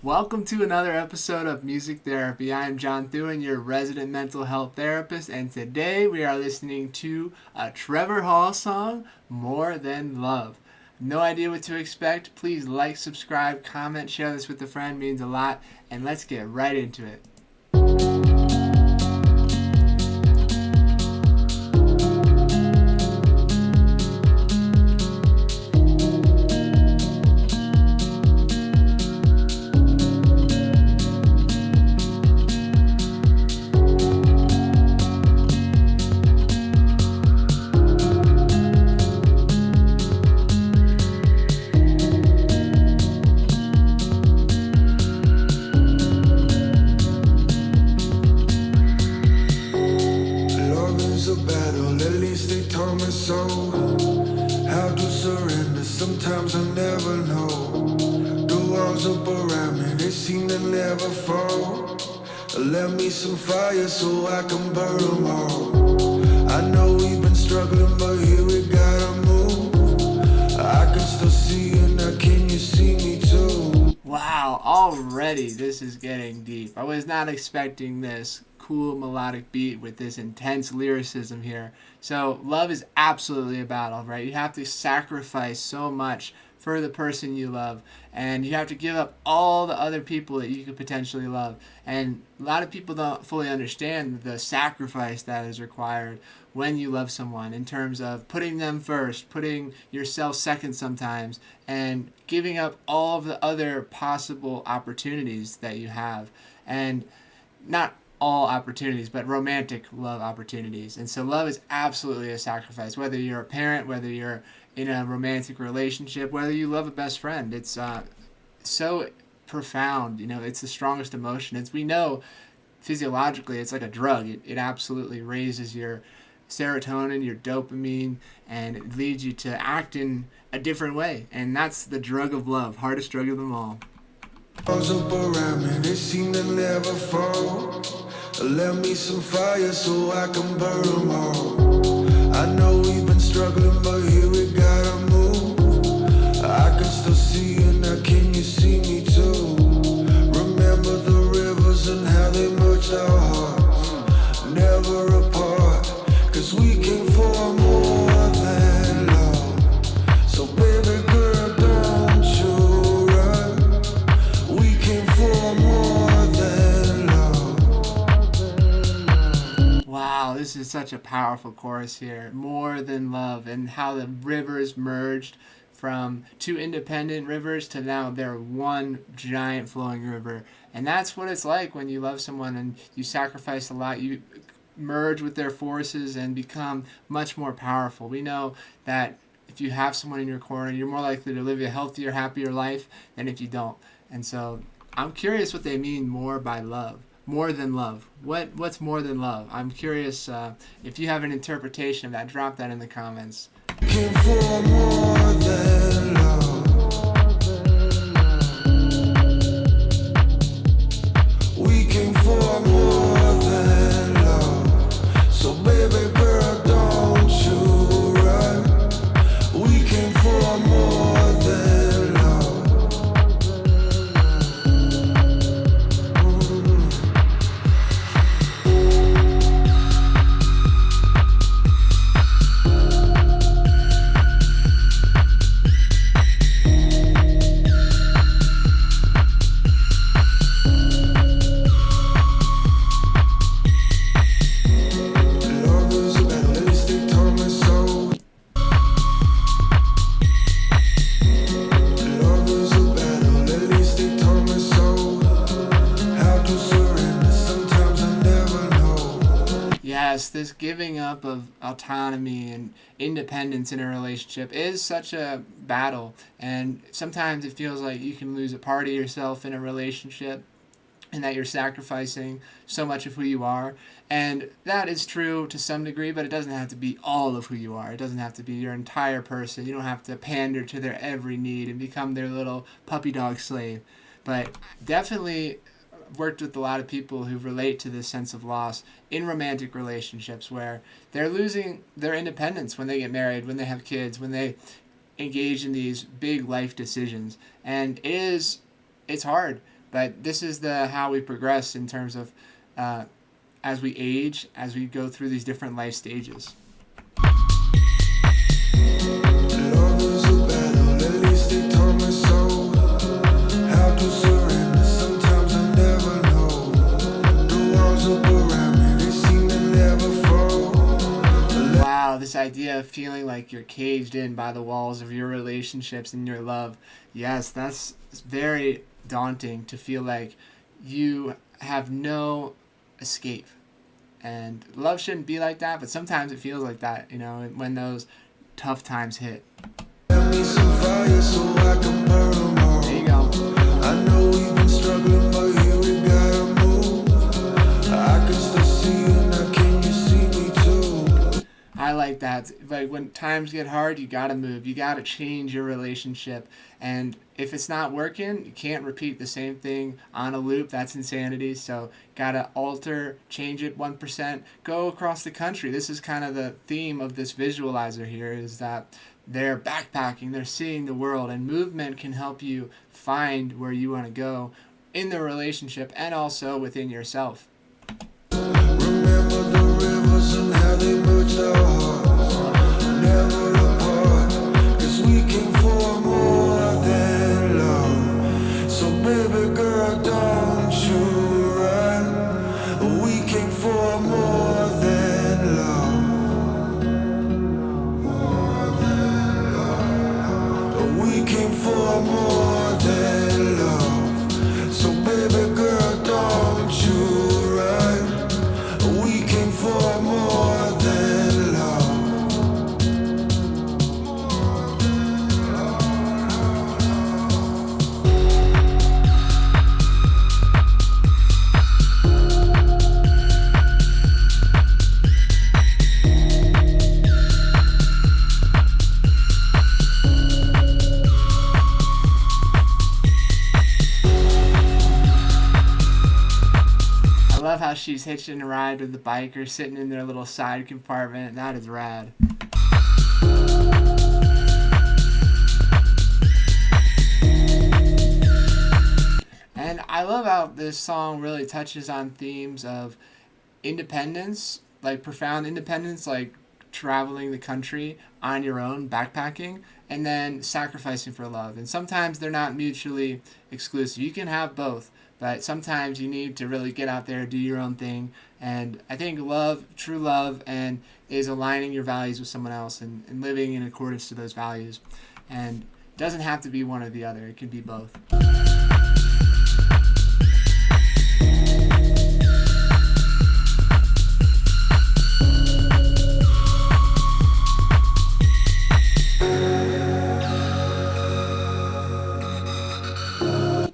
Welcome to another episode of Music Therapy. I am John Thuen, your resident mental health therapist, and today we are listening to a Trevor Hall song, More Than Love. No idea what to expect? Please like, subscribe, comment, share this with a friend, it means a lot, and let's get right into it. Love is a battle, at least they told me so. How to surrender, sometimes I never know. The walls up around me, they seem to never fall. Let me some fire so I can burn them all. I know we've been struggling, but here we gotta move. I can still see you now, can you see me too? Wow, already this is getting deep. I was not expecting this cool melodic beat with this intense lyricism here. So, love is absolutely a battle, right? You have to sacrifice so much for the person you love, and you have to give up all the other people that you could potentially love. And a lot of people don't fully understand the sacrifice that is required when you love someone, in terms of putting them first, putting yourself second sometimes, and giving up all of the other possible opportunities that you have. And not all opportunities, but romantic love opportunities. And so love is absolutely a sacrifice, whether you're a parent, whether you're in a romantic relationship, whether you love a best friend. It's so profound. It's the strongest emotion. We know physiologically it's like a drug. It absolutely raises your serotonin, your dopamine, and it leads you to act in a different way. And that's the drug of love, hardest drug of them all. Walls up around me, they seem to never fall. Let me some fire so I can burn them all. I know we've been struggling, but here we gotta move. I can still see you now, can you see me too? Remember the rivers and how they merged our hearts, never apart, cause we came for more than love. So baby girl, don't you run. We came for more than love. Wow, this is such a powerful chorus here. More than love, and how the rivers merged from two independent rivers to now they're one giant flowing river. And that's what it's like when you love someone and you sacrifice a lot. You merge with their forces and become much more powerful. We know that if you have someone in your corner, you're more likely to live a healthier, happier life than if you don't. And so I'm curious what they mean more by love. More than love. What's more than love? I'm curious if you have an interpretation of that. Drop that in the comments. Came for more than love. We came for more than love. So baby girl, don't you run. We came for more than love. Love is a battle, at least they told me so. Love is a battle, at least they told me so. How to surrender, sometimes I never know. Yes, this giving up of autonomy and independence in a relationship is such a battle. And sometimes it feels like you can lose a part of yourself in a relationship, and that you're sacrificing so much of who you are. And that is true to some degree, but it doesn't have to be all of who you are. It doesn't have to be your entire person. You don't have to pander to their every need and become their little puppy dog slave. But definitely worked with a lot of people who relate to this sense of loss in romantic relationships, where they're losing their independence when they get married, when they have kids, when they engage in these big life decisions. And it's hard. But this is the how we progress in terms of as we age, as we go through these different life stages. Love is a battle, at least they told me so. How to surrender, sometimes I never know. The walls up around me, they seem to never fall. Wow, this idea of feeling like you're caged in by the walls of your relationships and your love. Yes, that's very daunting to feel like you have no escape. And love shouldn't be like that, but sometimes it feels like that, when those tough times hit. Let me some fire so I can burn them all. There you go. I know we've been struggling, but here we gotta move. I can still see you now, can you see me too? I like that. Like when times get hard, you gotta move. You gotta change your relationship. And if it's not working, you can't repeat the same thing on a loop. That's insanity. So gotta alter, change it 1%, go across the country. This is kind of the theme of this visualizer here, is that they're backpacking, they're seeing the world, and movement can help you find where you want to go in the relationship and also within yourself. Remember the rivers and how they merged our hearts. Never apart, 'cause we came for more than love. So baby girl, don't you run. We came for more than love. We came for more than love. So baby girl, don't you run. We came for more than love. I love how she's hitching a ride with the biker sitting in their little side compartment. That is rad. And I love how this song really touches on themes of independence, like profound independence, like traveling the country on your own, backpacking, and then sacrificing for love. And sometimes they're not mutually exclusive. You can have both, but sometimes you need to really get out there, do your own thing. And I think love, true love, and is aligning your values with someone else and living in accordance to those values. And it doesn't have to be one or the other. It can be both.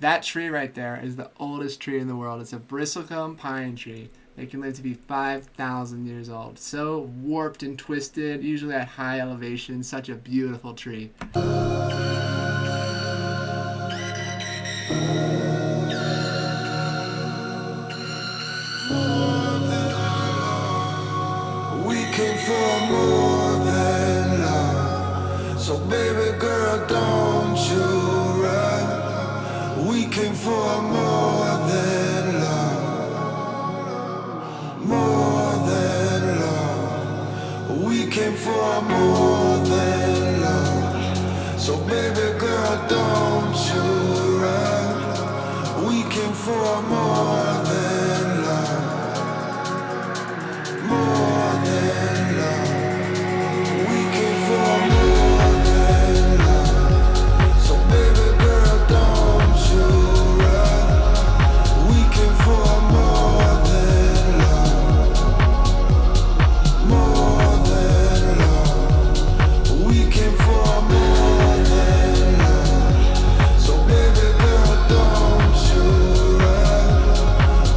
That tree right there is the oldest tree in the world. It's a bristlecone pine tree. It can live to be 5,000 years old. So warped and twisted, usually at high elevation. Such a beautiful tree. We came for more than love. So baby girl, don't you run. We came for more than love. More than love. We came for more than love. So baby girl, don't you run. We came for more than love. More than love. We came for more than love. So baby girl, don't you run. We came for more than love. More than love. We came for more than love. So baby girl, don't you run.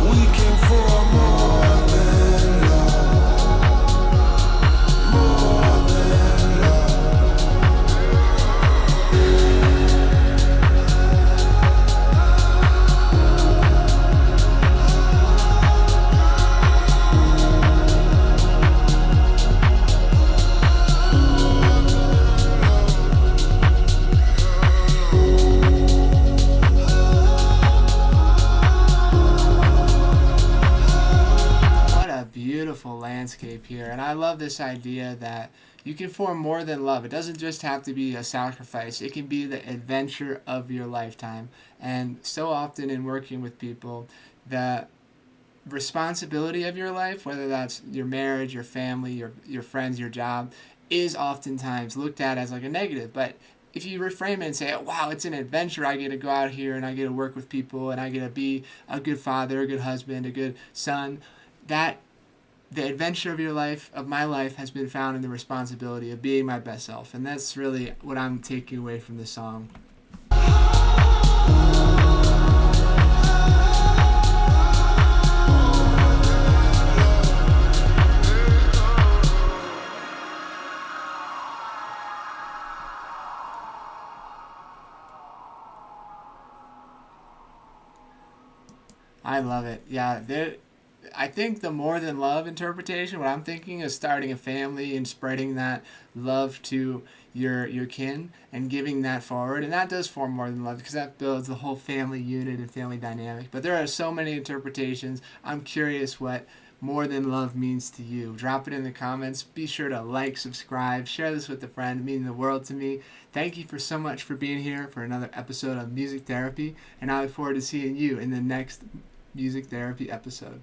beautiful landscape here. And I love this idea that you can form more than love. It doesn't just have to be a sacrifice. It can be the adventure of your lifetime. And so often in working with people, the responsibility of your life, whether that's your marriage, your family, your friends, your job, is oftentimes looked at as like a negative. But if you reframe it and say, wow, it's an adventure, I get to go out here and I get to work with people and I get to be a good father, a good husband, a good son, that the adventure of your life, of my life, has been found in the responsibility of being my best self. And that's really what I'm taking away from this song. I love it. Yeah, I think the more than love interpretation, what I'm thinking is starting a family and spreading that love to your kin and giving that forward. And that does form more than love because that builds the whole family unit and family dynamic. But there are so many interpretations. I'm curious what more than love means to you. Drop it in the comments. Be sure to like, subscribe, share this with a friend. It means the world to me. Thank you for so much for being here for another episode of Music Therapy. And I look forward to seeing you in the next Music Therapy episode.